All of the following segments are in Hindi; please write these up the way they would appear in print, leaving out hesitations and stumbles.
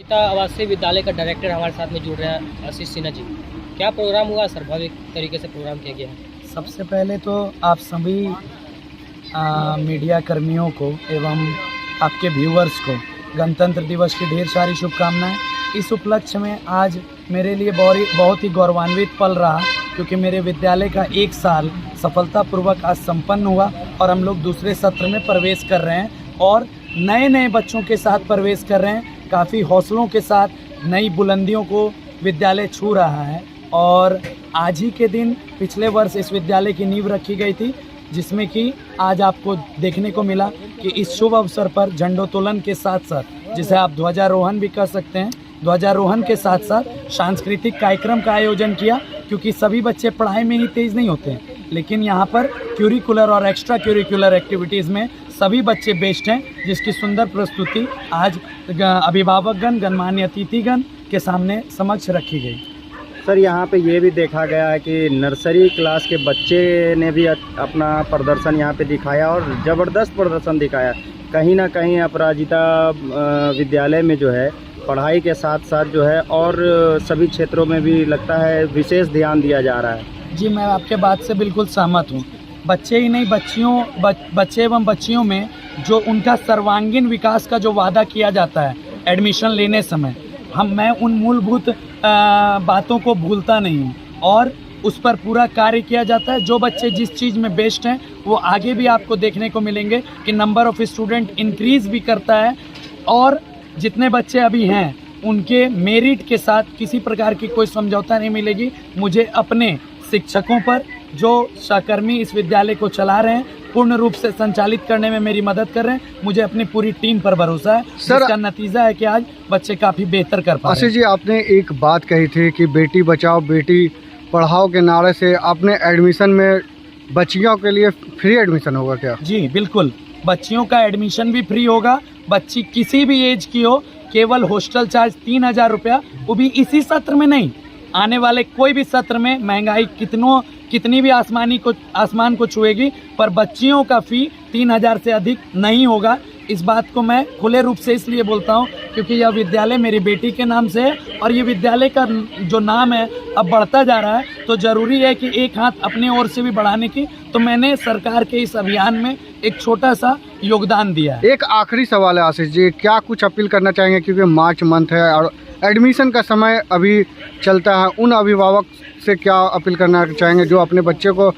आवासीय विद्यालय का डायरेक्टर हमारे साथ में जुड़ रहे हैं आशीष सिन्हा जी। क्या प्रोग्राम हुआ? स्वाभाविक तरीके से प्रोग्राम किया गया है। सबसे पहले तो आप सभी मीडिया कर्मियों को एवं आपके व्यूअर्स को गणतंत्र दिवस की ढेर सारी शुभकामनाएं। इस उपलक्ष्य में आज मेरे लिए बहुत ही गौरवान्वित पल रहा, क्योंकि मेरे विद्यालय का 1 साल सफलतापूर्वक आज संपन्न हुआ और हम लोग दूसरे सत्र में प्रवेश कर रहे हैं और नए बच्चों के साथ प्रवेश कर रहे हैं। काफ़ी हौसलों के साथ नई बुलंदियों को विद्यालय छू रहा है और आज ही के दिन पिछले वर्ष इस विद्यालय की नींव रखी गई थी, जिसमें कि आज आपको देखने को मिला कि इस शुभ अवसर पर झंडोत्तोलन के साथ साथ, जिसे आप ध्वजारोहण भी कह सकते हैं, ध्वजारोहण के साथ साथ सांस्कृतिक कार्यक्रम का आयोजन किया। क्योंकि सभी बच्चे पढ़ाई में ही तेज़ नहीं होते हैं, लेकिन यहाँ पर क्यूरिकुलर और एक्स्ट्रा क्यूरिकुलर एक्टिविटीज़ में सभी बच्चे बेस्ट हैं, जिसकी सुंदर प्रस्तुति आज अभिभावकगण, गणमान्य अतिथिगण के सामने समक्ष रखी गई। सर, यहाँ पे ये भी देखा गया है कि नर्सरी क्लास के बच्चे ने भी अपना प्रदर्शन यहाँ पे दिखाया और ज़बरदस्त प्रदर्शन दिखाया। कहीं ना कहीं अपराजिता विद्यालय में जो है पढ़ाई के साथ साथ जो है और सभी क्षेत्रों में भी लगता है विशेष ध्यान दिया जा रहा है। जी, मैं आपके बात से बिल्कुल सहमत हूँ। बच्चे ही नहीं, बच्चे एवं बच्चियों में जो उनका सर्वांगीण विकास का जो वादा किया जाता है एडमिशन लेने समय, मैं उन मूलभूत बातों को भूलता नहीं हूँ और उस पर पूरा कार्य किया जाता है। जो बच्चे जिस चीज़ में बेस्ट हैं वो आगे भी आपको देखने को मिलेंगे कि नंबर ऑफ़ स्टूडेंट इंक्रीज़ भी करता है और जितने बच्चे अभी हैं उनके मेरिट के साथ किसी प्रकार की कोई समझौता नहीं मिलेगी। मुझे अपने शिक्षकों पर, जो सहकर्मी इस विद्यालय को चला रहे हैं, पूर्ण रूप से संचालित करने में मेरी मदद कर रहे हैं, मुझे अपनी पूरी टीम पर भरोसा है। सर, इसका नतीजा है कि आज बच्चे काफ़ी बेहतर कर पा रहे हैं। आशीष जी, आपने एक बात कही थी कि बेटी बचाओ बेटी पढ़ाओ के नारे से आपने एडमिशन में बच्चियों के लिए फ्री एडमिशन होगा क्या? जी बिल्कुल, बच्चियों का एडमिशन भी फ्री होगा। बच्ची किसी भी एज की हो, केवल हॉस्टल चार्ज 3000 रुपया, वो भी इसी सत्र में नहीं, आने वाले कोई भी सत्र में। महंगाई कितनी भी आसमान को छुएगी, पर बच्चियों का फ़ी 3000 से अधिक नहीं होगा। इस बात को मैं खुले रूप से इसलिए बोलता हूँ क्योंकि यह विद्यालय मेरी बेटी के नाम से है और ये विद्यालय का जो नाम है अब बढ़ता जा रहा है, तो ज़रूरी है कि एक हाथ अपनी ओर से भी बढ़ाने की। तो मैंने सरकार के इस अभियान में एक छोटा सा योगदान दिया है। एक आखिरी सवाल है आशीष जी, क्या कुछ अपील करना चाहेंगे, क्योंकि मार्च मंथ है और एडमिशन का समय अभी चलता है, उन अभिभावक से क्या अपील करना चाहेंगे जो अपने बच्चे को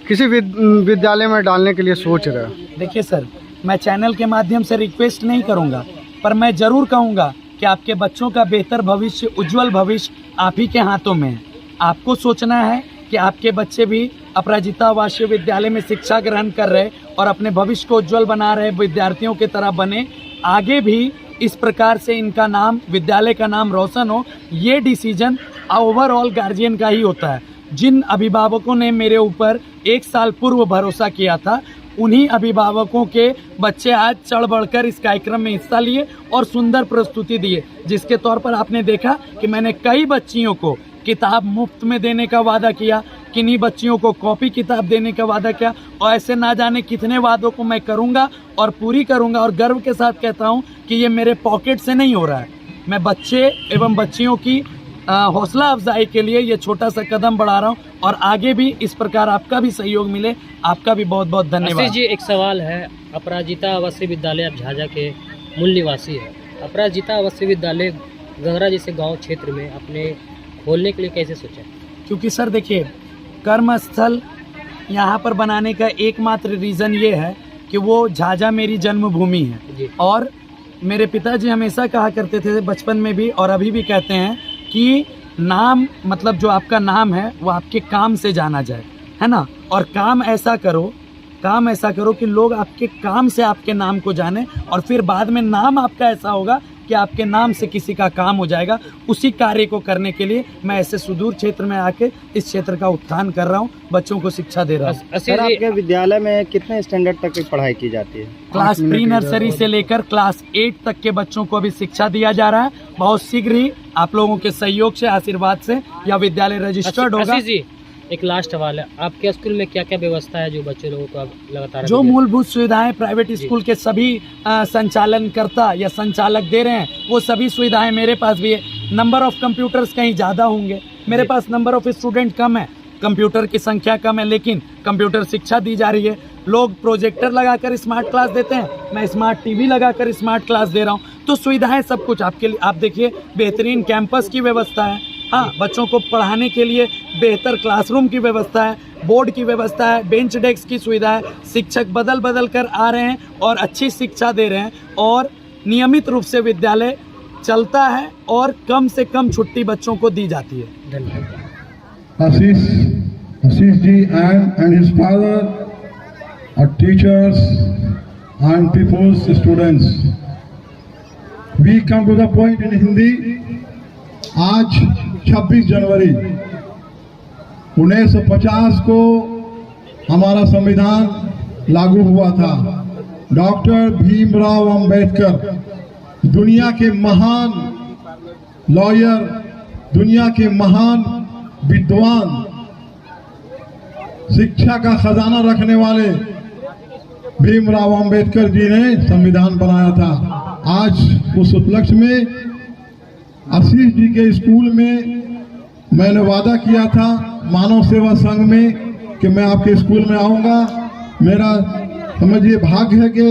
किसी विद्यालय में डालने के लिए सोच रहे हैं? देखिए सर, मैं चैनल के माध्यम से रिक्वेस्ट नहीं करूंगा, पर मैं ज़रूर कहूंगा कि आपके बच्चों का बेहतर भविष्य, उज्जवल भविष्य आप ही के हाथों में है। आपको सोचना है कि आपके बच्चे भी अपराजिता आवासीय विद्यालय में शिक्षा ग्रहण कर रहे और अपने भविष्य को उज्जवल बना रहे विद्यार्थियों की तरह बने, आगे भी इस प्रकार से इनका नाम, विद्यालय का नाम रोशन हो। ये डिसीजन ओवरऑल गार्जियन का ही होता है। जिन अभिभावकों ने मेरे ऊपर 1 साल पूर्व भरोसा किया था, उन्हीं अभिभावकों के बच्चे आज चढ़ बढ़कर इस कार्यक्रम में हिस्सा लिए और सुंदर प्रस्तुति दिए, जिसके तौर पर आपने देखा कि मैंने कई बच्चियों को किताब मुफ्त में देने का वादा किया, किन्हीं बच्चियों को कॉपी किताब देने का वादा किया और ऐसे ना जाने कितने वादों को मैं करूंगा और पूरी करूंगा। और गर्व के साथ कहता हूं कि ये मेरे पॉकेट से नहीं हो रहा है, मैं बच्चे एवं बच्चियों की हौसला अफजाई के लिए ये छोटा सा कदम बढ़ा रहा हूँ और आगे भी इस प्रकार आपका भी सहयोग मिले। आपका भी बहुत बहुत धन्यवाद। आशीष जी, एक सवाल है, अपराजिता आवासीय विद्यालय आप झाझा के मूल निवासी है, अपराजिता आवासीय विद्यालय गंगरा जैसे गांव क्षेत्र में अपने खोलने के लिए कैसे सोचा? क्योंकि सर देखिए, कर्मस्थल यहाँ पर बनाने का एकमात्र रीज़न ये है कि वो झाझा मेरी जन्मभूमि है और मेरे पिताजी हमेशा कहा करते थे बचपन में भी और अभी भी कहते हैं कि नाम, मतलब जो आपका नाम है वो आपके काम से जाना जाए, है ना। और काम ऐसा करो कि लोग आपके काम से आपके नाम को जाने और फिर बाद में नाम आपका ऐसा होगा कि आपके नाम से किसी का काम हो जाएगा। उसी कार्य को करने के लिए मैं ऐसे सुदूर क्षेत्र में आके इस क्षेत्र का उत्थान कर रहा हूँ, बच्चों को शिक्षा दे रहा हूँ। सर, आपके विद्यालय में कितने स्टैंडर्ड तक की पढ़ाई की जाती है? क्लास प्री नर्सरी से लेकर क्लास 8 तक के बच्चों को अभी शिक्षा दिया जा रहा है। बहुत शीघ्र ही आप लोगों के सहयोग से, आशीर्वाद से यह विद्यालय रजिस्टर्ड होगा। जी, एक लास्ट सवाल है, आपके स्कूल में क्या क्या व्यवस्था है जो बच्चे लोगों को आप लगातार जो अभी दे- मूलभूत सुविधाएं प्राइवेट स्कूल के सभी संचालनकर्ता या संचालक दे रहे हैं, वो सभी सुविधाएं मेरे पास भी है। नंबर ऑफ कंप्यूटर्स कहीं ज़्यादा होंगे, मेरे पास नंबर ऑफ स्टूडेंट कम है, कंप्यूटर की संख्या कम है, लेकिन कंप्यूटर शिक्षा दी जा रही है। लोग प्रोजेक्टर लगाकर स्मार्ट क्लास देते हैं, मैं स्मार्ट टीवी लगाकर स्मार्ट क्लास दे रहा हूँ। तो सुविधाएं सब कुछ आपके लिए, आप देखिए बेहतरीन कैंपस की व्यवस्था है। हाँ, बच्चों को पढ़ाने के लिए बेहतर क्लासरूम की व्यवस्था है, बोर्ड की व्यवस्था है, बेंच डेस्क की सुविधा है, शिक्षक बदल बदल कर आ रहे हैं और अच्छी शिक्षा दे रहे हैं, और नियमित रूप से विद्यालय चलता है और कम से कम छुट्टी बच्चों को दी जाती है। धन्यवाद। Ashish ji and his father are teachers and people's students. We come to the point in Hindi. आज 26 जनवरी 1950 को हमारा संविधान लागू हुआ था। डॉक्टर भीमराव अंबेडकर दुनिया के महान लॉयर, दुनिया के महान विद्वान, शिक्षा का खजाना रखने वाले भीमराव अंबेडकर जी ने संविधान बनाया था। आज उस उपलक्ष्य में आशीष जी के स्कूल में मैंने वादा किया था मानव सेवा संघ में कि मैं आपके स्कूल में आऊंगा। मेरा समझिए भाग्य है कि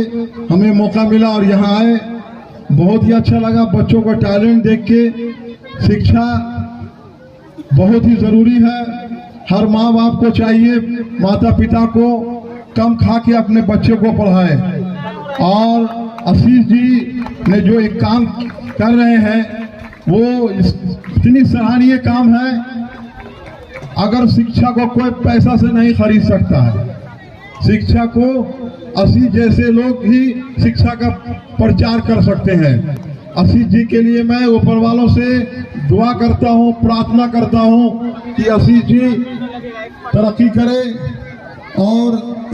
हमें मौका मिला और यहाँ आए। बहुत ही अच्छा लगा बच्चों का टैलेंट देख के। शिक्षा बहुत ही जरूरी है। हर माँ बाप को चाहिए माता पिता को कम खा के अपने बच्चे को पढ़ाए, और आशीष जी ने जो एक काम कर रहे हैं वो इतनी सराहनीय काम है। अगर शिक्षा को कोई पैसा से नहीं खरीद सकता है, शिक्षा को आशीष जैसे लोग ही शिक्षा का प्रचार कर सकते हैं। आशीष जी के लिए मैं ऊपर वालों से दुआ करता हूँ, प्रार्थना करता हूँ कि आशीष जी तरक्की करें और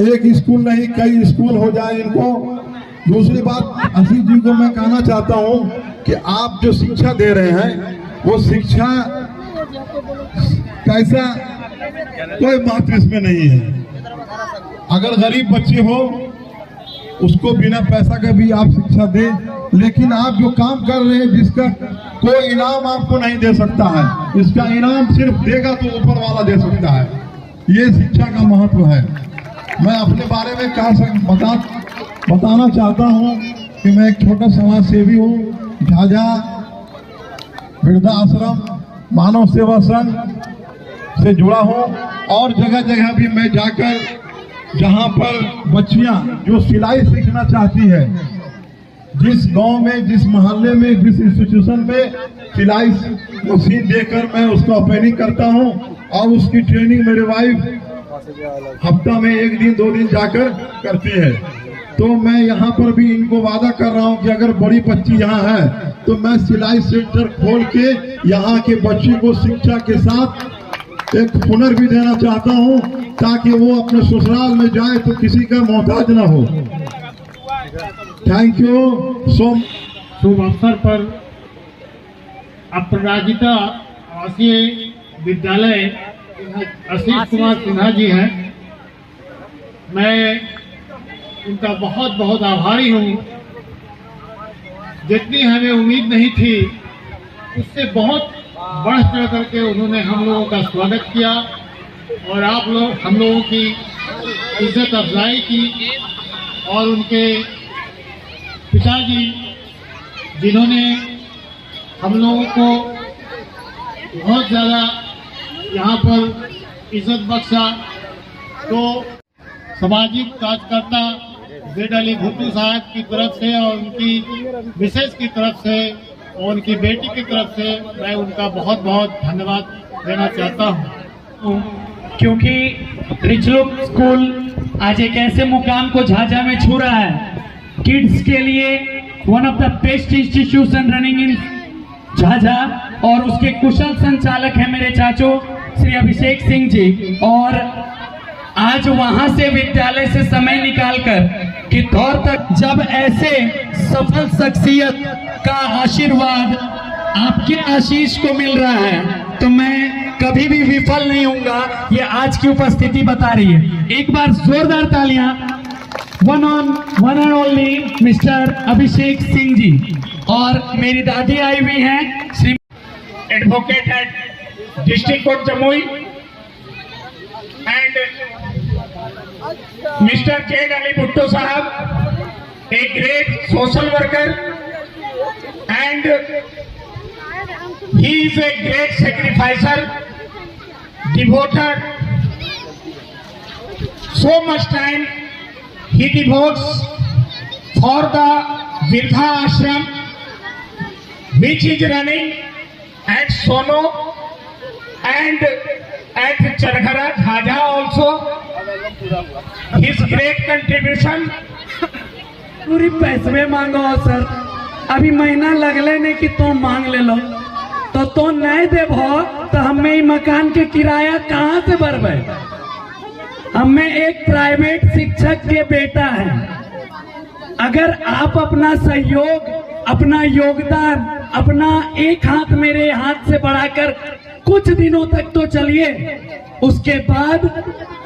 एक स्कूल नहीं कई स्कूल हो जाए इनको। दूसरी बात आशीष जी को मैं कहना चाहता हूँ कि आप जो शिक्षा दे रहे हैं वो शिक्षा पैसा कोई महत्व इसमें नहीं है। अगर गरीब बच्चे हो उसको बिना पैसा का भी आप शिक्षा दें, लेकिन आप जो काम कर रहे हैं जिसका कोई इनाम आपको नहीं दे सकता है, इसका इनाम सिर्फ देगा तो ऊपर वाला दे सकता है। ये शिक्षा का महत्व है। मैं अपने बारे में बताना चाहता हूँ कि मैं एक छोटा समाज सेवी हूँ। झाझा वृद्धा आश्रम मानव सेवा संघ से जुड़ा हूँ, और जगह जगह भी मैं जाकर जहाँ पर बच्चियाँ जो सिलाई सीखना चाहती है, जिस गांव में, जिस मोहल्ले में, जिस इंस्टीट्यूशन में सिलाई मशीन देकर मैं उसको ओपनिंग करता हूँ, और उसकी ट्रेनिंग मेरे वाइफ हफ्ता में 1 दिन 2 दिन जाकर करती है। तो मैं यहाँ पर भी इनको वादा कर रहा हूँ कि अगर बड़ी बच्ची यहाँ है तो मैं सिलाई सेंटर खोल के यहाँ के बच्ची को शिक्षा के साथ एक हुनर भी देना चाहता हूँ, ताकि वो अपने ससुराल में जाए तो किसी का मोहताज ना हो। Thank you so much. शुभ अवसर पर अपराजिता आवासीय विद्यालय आशीष कुमार सिन्हा जी हैं। मैं उनका बहुत बहुत आभारी हूँ। जितनी हमें उम्मीद नहीं थी उससे बहुत बढ़ चढ़ करके उन्होंने हम लोगों का स्वागत किया, और आप लोग हम लोगों की इज्जत अफजाई की, और उनके पिताजी जिन्होंने हम लोगों को बहुत ज़्यादा यहाँ पर इज्जत बख्शा। तो सामाजिक कार्यकर्ता जेड अली भुट्टू साहब की तरफ से और उनकी मिसेज की तरफ से और उनकी बेटी की तरफ से मैं उनका बहुत बहुत धन्यवाद देना चाहता हूँ, क्योंकि रिचलुक स्कूल आज एक ऐसे मुकाम को झाझा में छू रहा है। किड्स के लिए one of the best institution running in Jhajha, और उसके कुशल संचालक हैं मेरे चाचू श्री अभिषेक सिंह जी। और आज वहां से विद्यालय से समय निकालकर कि दौर तक जब ऐसे सफल शख्सियत का आशीर्वाद आपके आशीष को मिल रहा है तो मैं कभी भी विफल नहीं होऊंगा, ये आज की उपस्थिति बता रही है। एक बार जोरदार तालियां one and only mister Abhishek Singh ji. और मेरी दादी आई हुई हैं, Shri advocate head district court Jamui and mister Z Ali Bhutto साहब, a great social worker and he is a great sacrificer, devoted so much time he devotes for the Virdha Ashram which is running at Sono and at Charghara Jhaja also. His great contribution. पूरी पैसे मांगो सर, अभी महीना लगले नहीं कि तुम मांग ले लो तो नहीं देबो तो हमें ही मकान के किराया कहाँ से भरबे। हमें एक प्राइवेट शिक्षक के बेटा है। अगर आप अपना सहयोग, अपना योगदान, अपना एक हाथ मेरे हाथ से बढ़ाकर कुछ दिनों तक तो चलिए, उसके बाद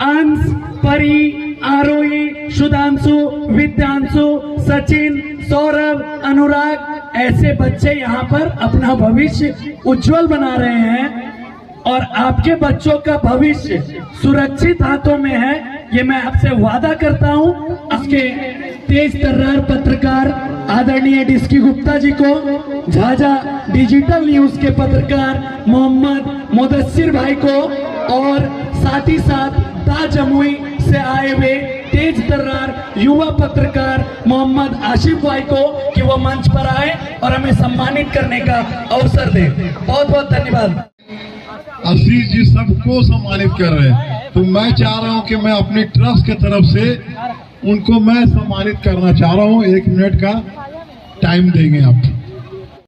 अंश, परी, आरोही, सुधांशु, विद्यांशु, सचिन, सौरभ, अनुराग, ऐसे बच्चे यहाँ पर अपना भविष्य उज्जवल बना रहे हैं और आपके बच्चों का भविष्य सुरक्षित हाथों में है, ये मैं आपसे वादा करता हूँ। आपके तेज तर्रार पत्रकार आदरणीय डिस्की गुप्ता जी को, झाझा डिजिटल न्यूज के पत्रकार मोहम्मद मुदस्सिर भाई को और साथ ही साथ जमुई से आए हुए तेज तर्रार युवा पत्रकार मोहम्मद आशिफ भाई को कि वो मंच पर आए और हमें सम्मानित करने का अवसर दे। बहुत बहुत धन्यवाद। आशीष जी सबको सम्मानित कर रहे हैं, तो मैं चाह रहा हूं कि मैं अपनी ट्रस्ट की तरफ से उनको मैं सम्मानित करना चाह रहा हूं। 1 मिनट का टाइम देंगे आप।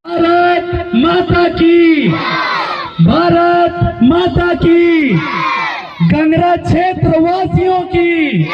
भारत माता की, भारत माता की, गंगरा क्षेत्र वासियों की।